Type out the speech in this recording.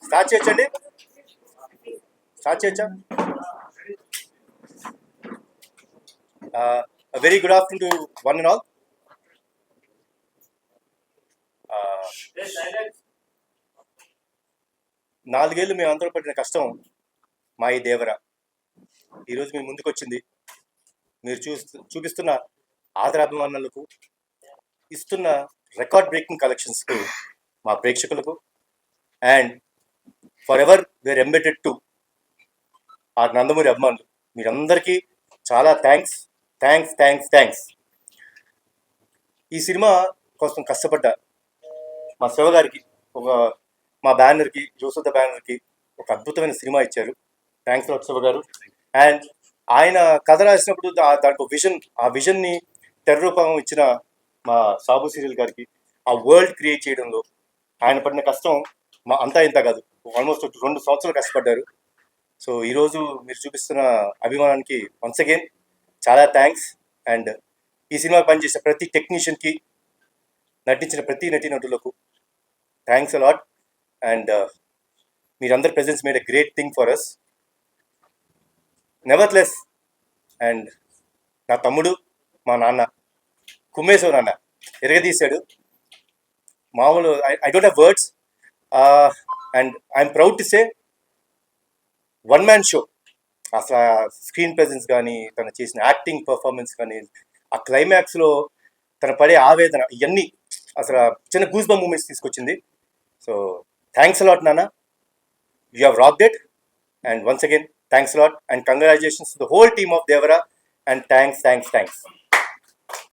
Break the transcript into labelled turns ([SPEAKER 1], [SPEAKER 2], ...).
[SPEAKER 1] Start చేయొచ్చండి, start చేయొచ్చా? Very good afternoon to one and all. నాలుగేళ్ళు మేము అందరూ పడిన కష్టం మా ఈ దేవర ఈరోజు మీ ముందుకు వచ్చింది. మీరు చూపిస్తున్న ఆదరాభిమానులకు, ఇస్తున్న రికార్డ్ బ్రేకింగ్ కలెక్షన్స్కు, మా ప్రేక్షకులకు, and for ever we're indebted to ఆ నందమూరి అభిమానులు, మీరందరికీ చాలా థ్యాంక్స్ థ్యాంక్స్ థ్యాంక్స్ థ్యాంక్స్. ఈ సినిమా కోసం కష్టపడ్డ మా శివ గారికి, మా బ్యానర్కి, జోసుద్ద బ్యానర్కి ఒక అద్భుతమైన సినిమా ఇచ్చారు. థ్యాంక్స్ లాట్ శివ గారు. అండ్ ఆయన కథ రాసినప్పుడు దానికి విజన్, ఆ విజన్ని తెరరూపం ఇచ్చిన మా సాబు సీరియల్ గారికి, ఆ వరల్డ్ క్రియేట్ చేయడంలో ఆయన పడిన కష్టం మా అంతా ఇంత కాదు, ఆల్మోస్ట్ 2 సంవత్సరాలు కష్టపడ్డారు. సో ఈరోజు మీరు చూపిస్తున్న అభిమానానికి వన్స్ అగైన్ చాలా థ్యాంక్స్. అండ్ ఈ సినిమా పనిచేసిన ప్రతి టెక్నీషియన్కి, నటించిన ప్రతి నటీనటులకు థ్యాంక్స్ అలాట్. అండ్ మీరందరి presence made a great thing for us. Nevertheless. And నా తమ్ముడు, మా నాన్న కుమ్మేశ్వర నాన్న ఎరగదీశాడు. మామూలు I don't have words. And I'm proud to say one man show. అసలు స్క్రీన్ ప్రెజెన్స్ కానీ, తను చేసిన యాక్టింగ్ పర్ఫార్మెన్స్ కానీ, ఆ క్లైమాక్స్లో తను పడే ఆవేదన, ఇవన్నీ అసలు చిన్న గూస్ బంప్ మూమెంట్స్ తీసుకొచ్చింది. సో థ్యాంక్స్ అలాట్ నాన్న, you have rocked it. And once again thanks a lot and congratulations to the whole team of Devara. And thanks thanks thanks.